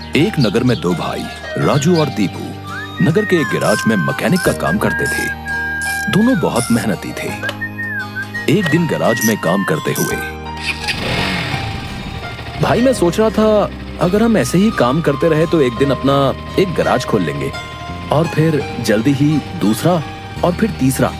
एक नगर में दो भाई राजू और दीपू नगर के एक गैराज में मैकेनिक का काम करते थे। दोनों बहुत मेहनती थे। एक दिन गैराज में काम करते हुए, भाई मैं सोच रहा था अगर हम ऐसे ही काम करते रहे तो एक दिन अपना एक गैराज खोल लेंगे और फिर जल्दी ही दूसरा और फिर तीसरा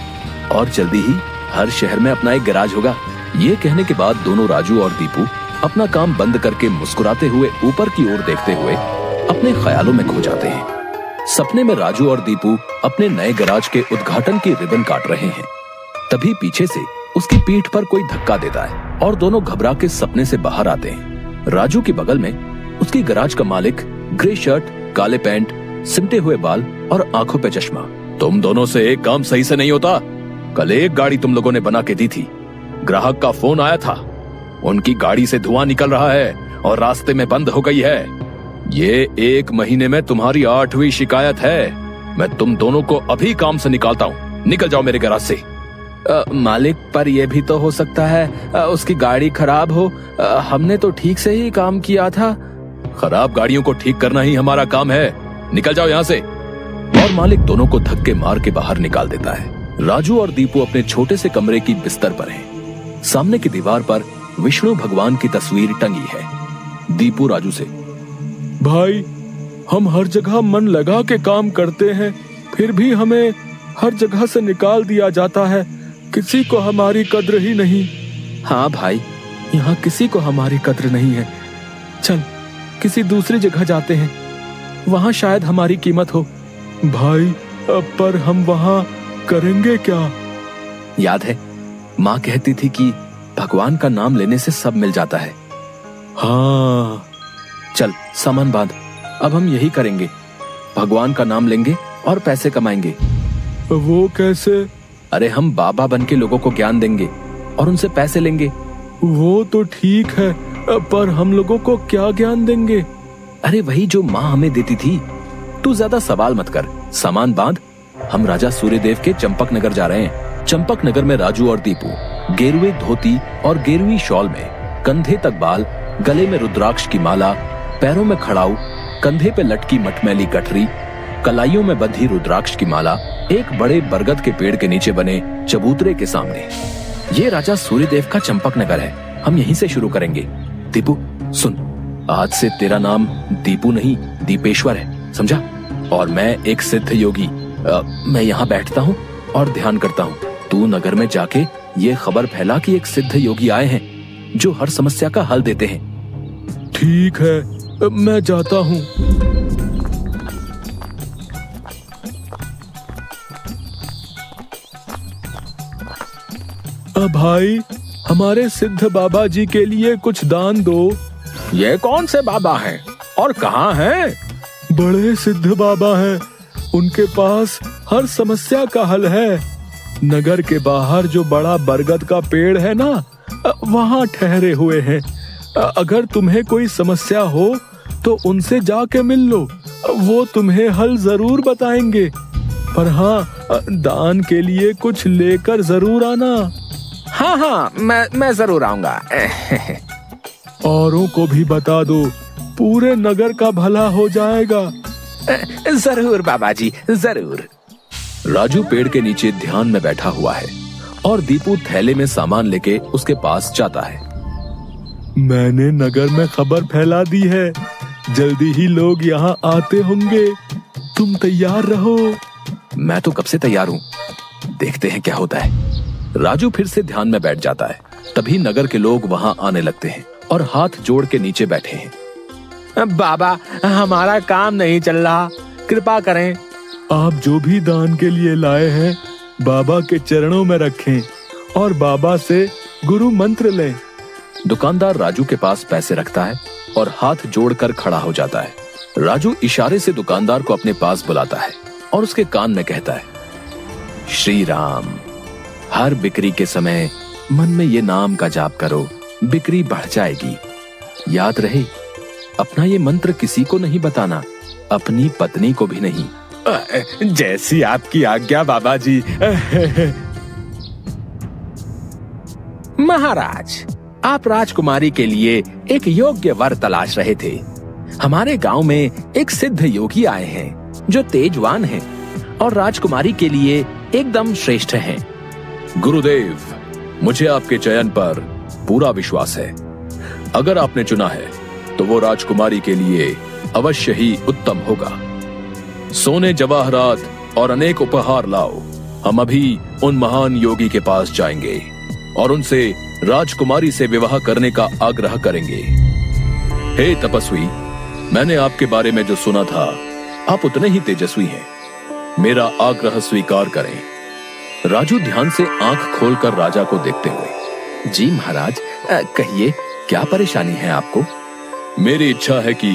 और जल्दी ही हर शहर में अपना एक गैराज होगा। ये कहने के बाद दोनों राजू और दीपू अपना काम बंद करके मुस्कुराते हुए ऊपर की ओर देखते हुए अपने ख्यालों में खो जाते हैं। सपने में राजू और दीपू अपने नए गैराज के उद्घाटन की रिबन काट रहे हैं। तभी पीछे से उसकी पीठ पर कोई धक्का देता है और दोनों घबरा के सपने से बाहर आते हैं। राजू के बगल में उसकी गैराज का मालिक, ग्रे शर्ट, काले पैंट, सिमटे हुए बाल और आंखों पे चश्मा। तुम दोनों से एक काम सही से नहीं होता। कल एक गाड़ी तुम लोगों ने बना के दी थी, ग्राहक का फोन आया था, उनकी गाड़ी से धुआं निकल रहा है और रास्ते में बंद हो गई है। ये 1 महीने में तुम्हारी 8वीं शिकायत है। मैं तुम दोनों को अभी काम से निकालता हूँ। निकल जाओ मेरे गैराज से। मालिक, पर यह भी तो हो सकता है उसकी गाड़ी खराब हो। हमने तो ठीक से ही काम किया था। खराब गाड़ियों को ठीक करना ही हमारा काम है। निकल जाओ यहाँ से। और मालिक दोनों को धक्के मार के बाहर निकाल देता है। राजू और दीपू अपने छोटे से कमरे की बिस्तर पर हैं। सामने की दीवार पर विष्णु भगवान की तस्वीर टंगी है। दीपू राजू से, भाई हम हर जगह मन लगा के काम करते हैं, फिर भी हमें हर जगह से निकाल दिया जाता है। किसी को हमारी कद्र ही नहीं। हाँ भाई, यहाँ किसी को हमारी कद्र नहीं है। चल किसी दूसरी जगह जाते हैं, वहाँ शायद हमारी कीमत हो। भाई पर हम वहाँ करेंगे क्या? याद है माँ कहती थी कि भगवान का नाम लेने से सब मिल जाता है। हाँ चल सामान बांध, अब हम यही करेंगे। भगवान का नाम लेंगे और पैसे कमाएंगे। वो कैसे? अरे हम बाबा बन के लोगों को ज्ञान देंगे और उनसे पैसे लेंगे। वो तो ठीक है, पर हम लोगों को क्या ज्ञान देंगे? अरे वही जो माँ हमें देती थी। तू ज्यादा सवाल मत कर, सामान बांध। हम राजा सूर्यदेव के चंपक नगर जा रहे हैं। चंपक नगर में राजू और दीपू गेरुए धोती और गेरुई शॉल में, कंधे तक बाल, गले में रुद्राक्ष की माला, पैरों में खड़ाऊ, कंधे पे लटकी मटमैली गठरी, कलाइयों में बंधी रुद्राक्ष की माला, एक बड़े बरगद के पेड़ के नीचे बने चबूतरे के सामने। ये राजा सूर्यदेव का चंपक नगर है। हम यहीं से शुरू करेंगे। दीपू सुन, आज से तेरा नाम दीपू नहीं दीपेश्वर है, समझा? और मैं एक सिद्ध योगी। मैं यहाँ बैठता हूँ और ध्यान करता हूँ। तू नगर में जाके ये खबर फैला कि एक सिद्ध योगी आए हैं जो हर समस्या का हल देते हैं। ठीक है, मैं जाता हूँ। भाई हमारे सिद्ध बाबा जी के लिए कुछ दान दो। ये कौन से बाबा हैं और कहाँ हैं? बड़े सिद्ध बाबा हैं, उनके पास हर समस्या का हल है। नगर के बाहर जो बड़ा बरगद का पेड़ है ना, वहाँ ठहरे हुए हैं। अगर तुम्हें कोई समस्या हो तो उनसे जाके मिल लो, वो तुम्हें हल जरूर बताएंगे। पर हाँ, दान के लिए कुछ लेकर जरूर आना। हाँ, मैं जरूर आऊंगा। औरों को भी बता दो, पूरे नगर का भला हो जाएगा। जरूर बाबा जी, जरूर। राजू पेड़ के नीचे ध्यान में बैठा हुआ है और दीपू थैले में सामान लेके उसके पास जाता है। मैंने नगर में खबर फैला दी है, जल्दी ही लोग यहाँ आते होंगे। तुम तैयार रहो। मैं तो कब से तैयार हूँ, देखते हैं क्या होता है। राजू फिर से ध्यान में बैठ जाता है। तभी नगर के लोग वहाँ आने लगते हैं और हाथ जोड़ के नीचे बैठे हैं। बाबा, हमारा काम नहीं चल रहा, कृपा करें। आप जो भी दान के लिए लाए हैं बाबा के चरणों में रखें और बाबा से गुरु मंत्र लें। दुकानदार राजू के पास पैसे रखता है और हाथ जोड़कर खड़ा हो जाता है। राजू इशारे से दुकानदार को अपने पास बुलाता है और उसके कान में कहता है, श्री राम, हर बिक्री के समय मन में ये नाम का जाप करो, बिक्री बढ़ जाएगी। याद रहे, अपना ये मंत्र किसी को नहीं बताना, अपनी पत्नी को भी नहीं। जैसी आपकी आज्ञा बाबा जी। महाराज, आप राजकुमारी के लिए एक योग्य वर तलाश रहे थे। हमारे गांव में एक सिद्ध योगी आए हैं जो तेजवान हैं और राजकुमारी के लिए एकदम श्रेष्ठ हैं। गुरुदेव, मुझे आपके चयन पर पूरा विश्वास है। अगर आपने चुना है तो वो राजकुमारी के लिए अवश्य ही उत्तम होगा। सोने, जवाहरात और अनेक उपहार लाओ। हम अभी उन महान योगी के पास जाएंगे और उनसे राजकुमारी से विवाह करने का आग्रह करेंगे। हे तपस्वी, मैंने आपके बारे में जो सुना था, आप उतने ही तेजस्वी हैं। मेरा आग्रह स्वीकार करें। राजू ध्यान से आंख खोलकर राजा को देखते हुए, जी महाराज, कहिए क्या परेशानी है आपको? मेरी इच्छा है कि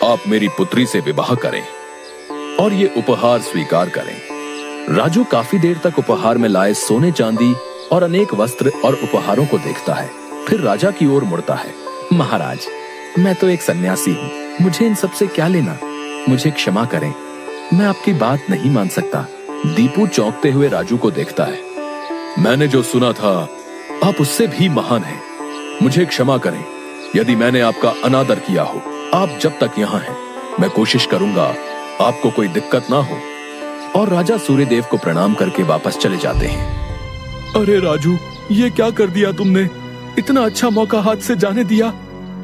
आप मेरी पुत्री से विवाह करें और ये उपहार स्वीकार करें। राजू काफी देर तक उपहार में लाए सोने, चांदी और अनेक वस्त्र और उपहारों को देखता है, फिर राजा की ओर मुड़ता है। महाराज, मैं तो एक सन्यासी हूँ, मुझे इन सब से क्या लेना? मुझे क्षमा करें, मैं आपकी बात नहीं मान सकता। दीपू चौंकते हुए राजू को देखता है। मैंने जो सुना था, आप उससे भी महान हैं। मुझे क्षमा करें यदि मैंने आपका अनादर किया हो। आप जब तक यहाँ हैं, मैं कोशिश करूंगा आपको कोई दिक्कत ना हो। और राजा सूर्यदेव को प्रणाम करके वापस चले जाते हैं। अरे राजू, ये क्या कर दिया तुमने? इतना अच्छा मौका हाथ से जाने दिया।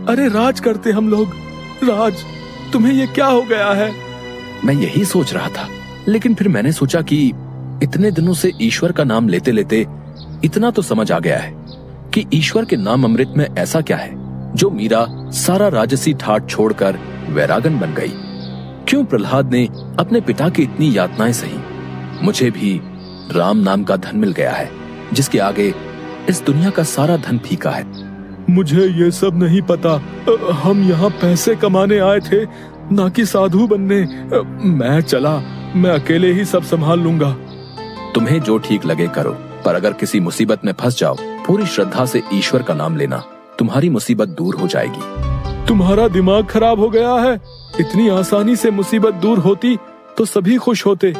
अरे राज करते हम लोग। राज, तुम्हें ये क्या हो गया है? मैं यही सोच रहा था, लेकिन फिर मैंने सोचा कि इतने दिनों से ईश्वर का नाम लेते लेते इतना तो समझ आ गया है कि ईश्वर के नाम अमृत में ऐसा क्या है जो मीरा सारा राजसी ठाट छोड़कर वैरागन बन गई। क्यों प्रहलाद ने अपने पिता की इतनी यातनाएं सही? मुझे भी राम नाम का धन मिल गया है जिसके आगे इस दुनिया का सारा धन फीका है। मुझे ये सब नहीं पता। हम यहाँ पैसे कमाने आए थे, ना कि साधु बनने। मैं चला, मैं अकेले ही सब संभाल लूंगा। तुम्हें जो ठीक लगे करो, पर अगर किसी मुसीबत में फंस जाओ, पूरी श्रद्धा से ईश्वर का नाम लेना, तुम्हारी मुसीबत दूर हो जाएगी। तुम्हारा दिमाग खराब हो गया है। इतनी आसानी से मुसीबत दूर होती तो सभी खुश होते।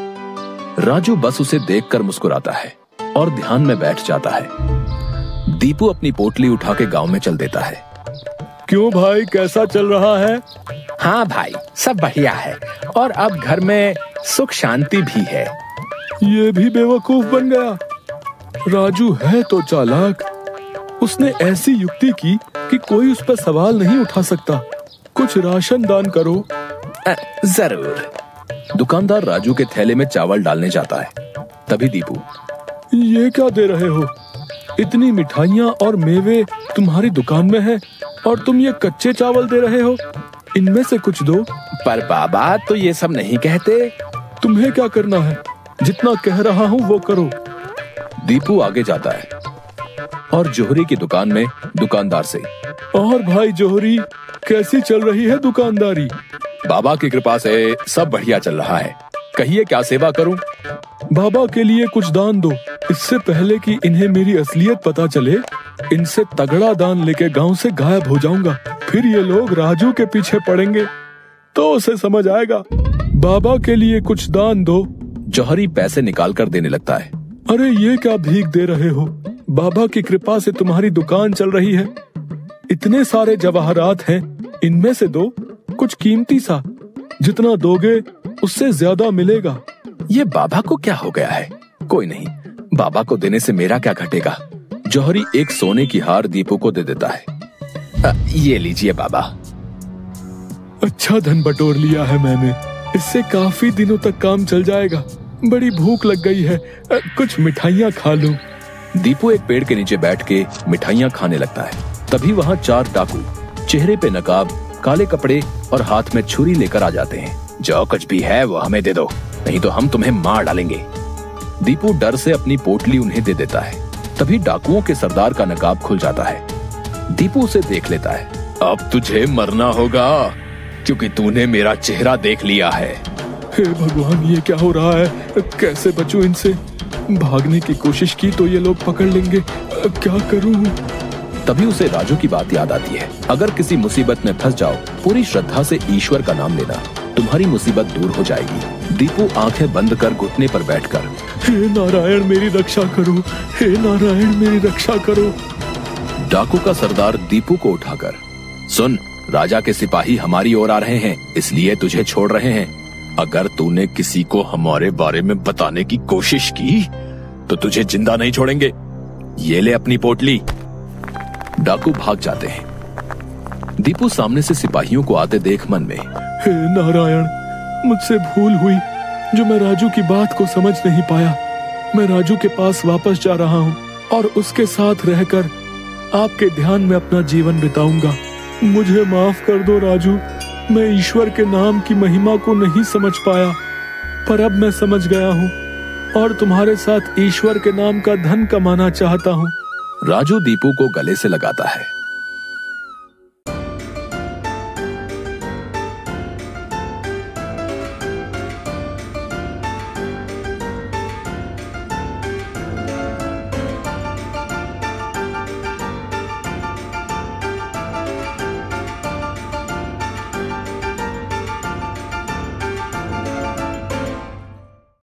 राजू बस उसे देखकर मुस्कुराता है और ध्यान में बैठ जाता है। दीपू अपनी पोटली उठा के गांव में चल देता है। क्यों भाई, कैसा चल रहा है? हाँ भाई, सब बढ़िया है और अब घर में सुख शांति भी है। ये भी बेवकूफ बन गया। राजू है तो चालाक। उसने ऐसी युक्ति की कि कोई उस पर सवाल नहीं उठा सकता। कुछ राशन दान करो। जरूर। दुकानदार राजू के थैले में चावल डालने जाता है। तभी दीपू, ये क्या दे रहे हो? इतनी मिठाइयाँ और मेवे तुम्हारी दुकान में है और तुम ये कच्चे चावल दे रहे हो। इनमें से कुछ दो। पर बाबा तो ये सब नहीं कहते। तुम्हें क्या करना है? जितना कह रहा हूँ वो करो। दीपू आगे जाता है और जोहरी की दुकान में दुकानदार से, और भाई जोहरी, कैसी चल रही है दुकानदारी? बाबा की कृपा से सब बढ़िया चल रहा है। कहिए क्या सेवा करूं? बाबा के लिए कुछ दान दो। इससे पहले कि इन्हें मेरी असलियत पता चले, इनसे तगड़ा दान लेके गांव से गायब हो जाऊंगा। फिर ये लोग राजू के पीछे पड़ेंगे तो उसे समझ आएगा। बाबा के लिए कुछ दान दो। जौहरी पैसे निकाल कर देने लगता है। अरे ये क्या भीख दे रहे हो? बाबा की कृपा से तुम्हारी दुकान चल रही है। इतने सारे जवाहरात हैं, इनमें से दो, कुछ कीमती सा। जितना दोगे उससे ज्यादा मिलेगा। ये बाबा को क्या हो गया है? कोई नहीं, बाबा को देने से मेरा क्या घटेगा। जौहरी एक सोने की हार दीपू को दे देता है। ये लीजिए बाबा। अच्छा धन बटोर लिया है मैंने। इससे काफी दिनों तक काम चल जाएगा। बड़ी भूख लग गई है, कुछ मिठाइयाँ खा लूं। दीपू एक पेड़ के नीचे बैठ के मिठाइयाँ खाने लगता है। तभी वहाँ 4 डाकू, चेहरे पे नकाब, काले कपड़े और हाथ में छुरी लेकर आ जाते हैं। जो कुछ भी है वो हमें दे दो, नहीं तो हम तुम्हें मार डालेंगे। दीपू डर से अपनी पोटली उन्हें दे देता है। तभी डाकुओं के सरदार का नकाब खुल जाता है। दीपू उसे देख लेता है। अब तुझे मरना होगा क्योंकि तूने मेरा चेहरा देख लिया है। हे भगवान, ये क्या हो रहा है? कैसे बचूं इनसे? भागने की कोशिश की तो ये लोग पकड़ लेंगे। क्या करूं? तभी उसे राजू की बात याद आती है। अगर किसी मुसीबत में फंस जाओ, पूरी श्रद्धा से ईश्वर का नाम लेना, तुम्हारी मुसीबत दूर हो जाएगी। दीपू आंखें बंद कर घुटने पर बैठकर, हे नारायण मेरी रक्षा करो, हे नारायण मेरी रक्षा करो। डाकू का सरदार दीपू को उठाकर, सुन, राजा के सिपाही हमारी ओर आ रहे हैं, इसलिए तुझे छोड़ रहे हैं। अगर तूने किसी को हमारे बारे में बताने की कोशिश की तो तुझे जिंदा नहीं छोड़ेंगे। ये ले अपनी पोटली। डाकू भाग जाते हैं। दीपू सामने से सिपाहियों को आते देख मन में, हे नारायण, मुझसे भूल हुई जो मैं राजू की बात को समझ नहीं पाया। मैं राजू के पास वापस जा रहा हूँ और उसके साथ रहकर आपके ध्यान में अपना जीवन बिताऊंगा। मुझे माफ कर दो राजू, मैं ईश्वर के नाम की महिमा को नहीं समझ पाया, पर अब मैं समझ गया हूँ और तुम्हारे साथ ईश्वर के नाम का धन कमाना चाहता हूँ। राजू दीपू को गले से लगाता है